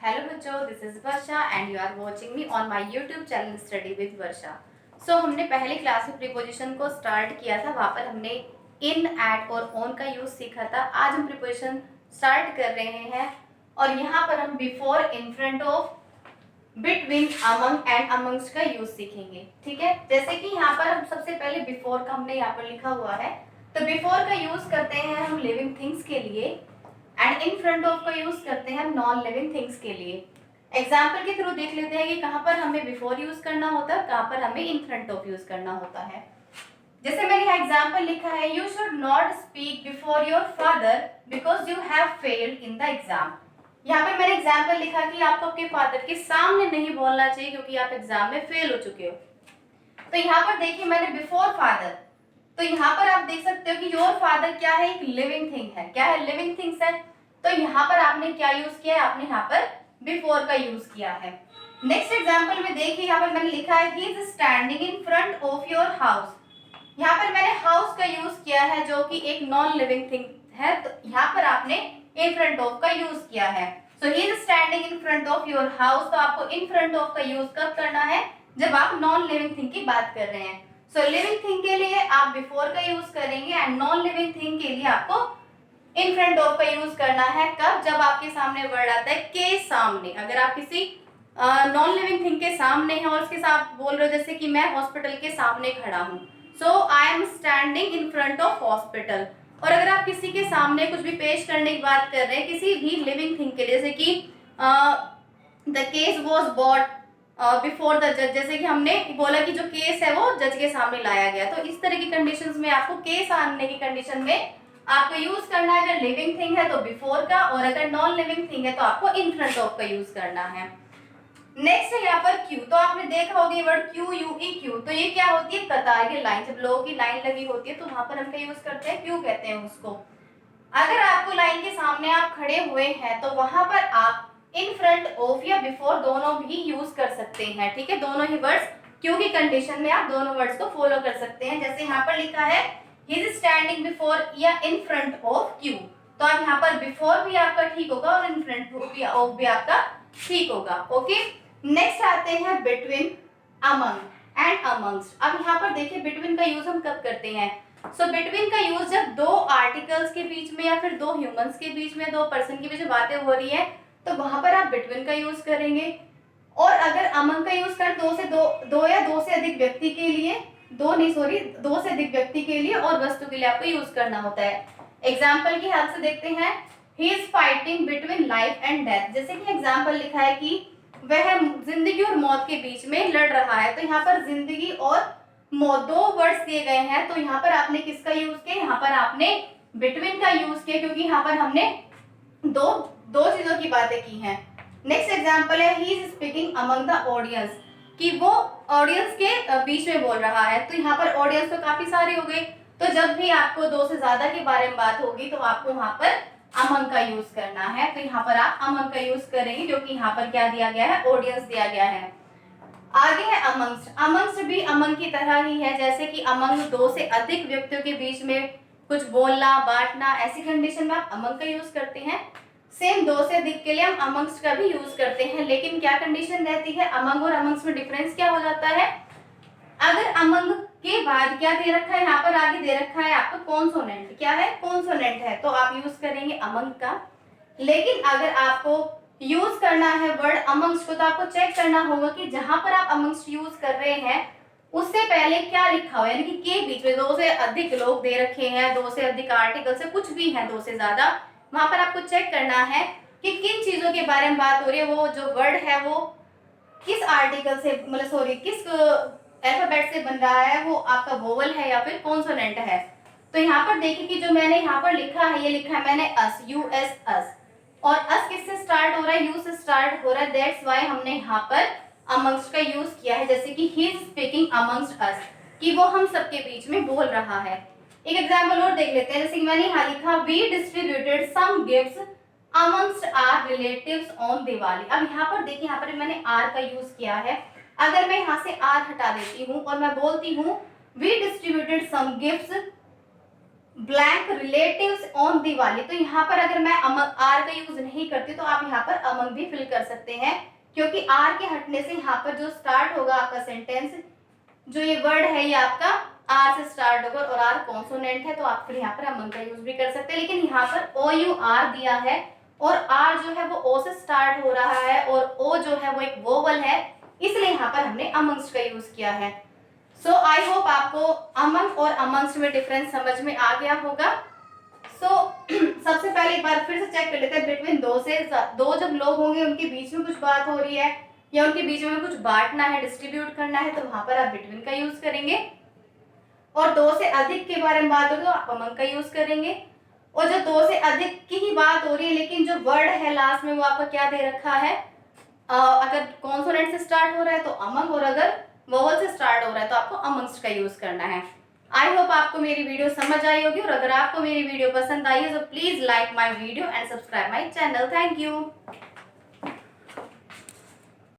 Hello बच्चों, this is Varsha and you are watching me on my YouTube channel study with Varsha. So हमने पहली class में preposition को start किया था। वहाँ पर हमने इन, एट और ऑन का यूज सीखा था। आज हम प्रीपोजिशन स्टार्ट कर रहे हैं और यहाँ पर हम before, in front of, between, among and amongst का यूज सीखेंगे। ठीक है, जैसे कि यहाँ पर हम सबसे पहले बिफोर का हमने यहाँ पर लिखा हुआ है, तो बिफोर का यूज करते हैं हम लिविंग थिंग्स के लिए एंड इन फ्रंट ऑफ का यूज करते हैं हम नॉन लिविंग थिंग्स के लिए। एग्जाम्पल के थ्रू देख लेते हैं कि कहाँ पर हमें बिफोर यूज करना होता है, कहाँ पर हमें इन फ्रंट ऑफ यूज करना होता है। जैसे मैंने यहाँ एग्जाम्पल लिखा है, you should not speak before your father because you have failed in the exam. यहाँ पर मैंने एग्जाम्पल लिखा कि आपको आपके फादर के सामने नहीं बोलना चाहिए क्योंकि आप एग्जाम में फेल हो चुके हो। तो यहाँ पर देखिए मैंने बिफोर फादर, तो यहाँ पर आप देख सकते हो कि योर फादर क्या है, एक लिविंग थिंग है। क्या है? लिविंग थिंग्स है। तो यहाँ पर आपने क्या यूज किया है? आपने यहाँ पर बिफोर का यूज किया है। नेक्स्ट एग्जांपल में देखिए, यहाँ पर मैंने लिखा है ही is standing in front of your house. यहाँ पर मैंने हाउस का यूज किया है जो कि एक नॉन लिविंग थिंग है, तो यहाँ पर आपने इन फ्रंट ऑफ का यूज किया है। So he is standing in front of your house, तो आपको इन फ्रंट ऑफ का यूज कब करना है? जब आप नॉन लिविंग थिंग की बात कर रहे हैं। सो लिविंग थिंग के लिए आप बिफोर का यूज करेंगे एंड नॉन लिविंग थिंग के लिए आपको इन फ्रंट ऑफ का यूज करना है। कब? जब आपके सामने वर्ड आता है के सामने। अगर आप किसी नॉन लिविंग थिंग के सामने हैं और उसके साथ बोल रहे हो, जैसे कि मैं हॉस्पिटल के सामने खड़ा हूँ, so I am standing in front of hospital. और अगर आप किसी के सामने कुछ भी पेश करने की बात कर रहे हैं किसी भी लिविंग थिंग के लिए, जैसे कि the case was bought before the जज, जैसे कि हमने बोला कि जो केस है वो जज के सामने लाया गया, तो इस तरह की कंडीशंस में आपको केस आने की कंडीशन में आपको यूज करना है। अगर लिविंग थिंग है तो बिफोर का, और अगर नॉन लिविंग थिंग है तो आपको इन फ्रंट ऑफ का यूज करना है। नेक्स्ट है यहाँ पर क्यू, तो आपने देखा होगा ये word Q, you E Q, तो ये क्या होती है? कतार की लाइन। जब लोगों की लाइन लगी होती है तो वहां पर हम क्या यूज करते हैं? क्यू कहते हैं उसको। अगर आपको लाइन के सामने आप खड़े हुए हैं तो वहां पर आप इन फ्रंट ऑफ या बिफोर दोनों भी यूज कर सकते हैं। ठीक है, दोनों ही वर्ड्स क्यू की कंडीशन में आप दोनों वर्ड्स को फॉलो कर सकते हैं। जैसे यहाँ पर लिखा है ही इज स्टैंडिंग बिफोर या इन फ्रंट ऑफ क्यू, तो आप यहाँ पर बिफोर भी आपका ठीक होगा और इन फ्रंट ऑफ भी आपका ठीक होगा। ओके, नेक्स्ट आते हैं बिटवीन, अमंग एंड अमंग्स्ट। अब यहाँ पर देखिए बिटवीन का यूज हम कब करते हैं? सो बिटवीन का यूज जब दो आर्टिकल्स के बीच में या फिर दो ह्यूमंस के बीच में, दो पर्सन के बीच में बातें हो रही है, तो वहां पर आप बिटवीन का यूज करेंगे। और अगर अमंग का यूज कर दो या दो से अधिक व्यक्ति के लिए, दो से अधिक व्यक्ति के लिए और वस्तु के लिए आपको यूज करना होता है। एग्जाम्पल की हेल्प से देखते हैं, he is fighting between life and death. जैसे कि एग्जाम्पल लिखा है कि वह जिंदगी और मौत के बीच में लड़ रहा है, तो यहाँ पर जिंदगी और मौत दो वर्ड्स दिए गए हैं, तो यहाँ पर आपने किसका यूज किया? यहाँ पर आपने बिटवीन का यूज किया, क्योंकि यहाँ पर हमने दो दो चीजों की बातें की हैं। नेक्स्ट एग्जांपल है he is speaking among the audience, कि वो ऑडियंस के बीच में बोल रहा है। तो यहाँ पर ऑडियंस तो काफी सारे हो गए, तो जब भी आपको दो से ज्यादा के बारे में बात होगी तो आपको वहां पर अमंग का यूज करना है। तो यहाँ पर आप अमंग का यूज करेंगे क्योंकि यहाँ पर क्या दिया गया है? ऑडियंस दिया गया है। आगे है अमंग्स्ट। अमंग्स्ट भी अमंग की तरह ही है, जैसे कि अमंग दो से अधिक व्यक्तियों के बीच में कुछ बोलना, बांटना, ऐसी कंडीशन में आप अमंग का यूज करते हैं। सेम दो से अधिक के लिए हम अमंग्स्ट का भी यूज करते हैं, लेकिन क्या कंडीशन रहती है? अमंग और अमंग्स्ट में डिफरेंस क्या हो जाता है? अगर अमंग के बाद क्या दे रखा है? यहाँ पर आगे दे रखा है आपका कॉन्सोनेंट। क्या है? कॉन्सोनेंट है, तो आप यूज करेंगे अमंग का। लेकिन अगर आपको यूज करना है वर्ड अमंग्स्ट को, तो आपको चेक करना होगा कि जहां पर आप अमंग्स्ट यूज कर रहे हैं उससे पहले क्या लिखा हुआ है, यानी कि के बीच में दो से अधिक लोग दे रखे हैं, दो से अधिक आर्टिकल से कुछ भी है, दो से ज्यादा, वहां पर आपको चेक करना है कि किन चीजों के बारे में बात हो रही है। वो जो वर्ड है वो किस आर्टिकल से, मतलब सॉरी, किस अल्फाबेट से बन रहा है, वो आपका वोवल है या फिर कॉन्सोनेंट है। तो यहाँ पर देखिए कि जो मैंने यहाँ पर लिखा है, ये लिखा है मैंने अस, यू एस अस, और अस किससे स्टार्ट हो रहा है? यू से स्टार्ट हो रहा है, दैट्स व्हाई हमने यहाँ पर अमंग्स्ट का यूज किया है। जैसे कि ही इज स्पीकिंग अमंग्स्ट अस, कि वो हम सबके बीच में बोल रहा है। एक एग्जांपल और देख लेते हैं, जैसे कि मैंने यहाँ लिखा we distributed some gifts amongst our relatives on Diwali. अब यहाँ पर देखिए, यहाँ पर मैंने आर का यूज किया है। अगर मैं यहाँ से आर हटा देती हूँ और मैं बोलती हूँ we distributed some gifts blank relatives on Diwali. तो यहाँ पर अगर मैं आर का यूज नहीं करती तो आप यहाँ पर अमंग भी फिल कर सकते हैं, क्योंकि आर के हटने से यहाँ पर जो स्टार्ट होगा आपका सेंटेंस, जो ये वर्ड है ये आपका आर से स्टार्ट होगा और आर कॉन्सोनेंट है, तो आप फिर यहाँ पर अमंग का यूज भी कर सकते हैं। लेकिन यहाँ पर ओ यू आर दिया है और आर जो है वो ओ से स्टार्ट हो रहा है और ओ जो है वो एक वोवल है, इसलिए यहाँ पर हमने अमंग्स्ट का यूज किया है। सो आई होप आपको अमंग और अमंग्स्ट में डिफरेंस समझ में आ गया होगा। सबसे पहले एक बार फिर से चेक कर लेते हैं, बिटवीन दो जब लोग होंगे उनके बीच में कुछ बात हो रही है या उनके बीच में कुछ बांटना है, डिस्ट्रीब्यूट करना है, तो वहां पर आप बिटवीन का यूज करेंगे। और दो से अधिक के बारे में बात होगी तो आप अमंग का यूज करेंगे। और जो दो से अधिक की ही बात हो रही है लेकिन जो वर्ड है लास्ट में वो आपका क्या दे रखा है, अगर कॉन्सोनेंट से स्टार्ट हो रहा है तो अमंग, और अगर वोवल से स्टार्ट हो रहा है तो आपको अमंग्स्ट का यूज करना है। आई होप आपको मेरी वीडियो समझ आई होगी, और अगर आपको मेरी वीडियो पसंद आई है तो please like my video and subscribe my channel. Thank you.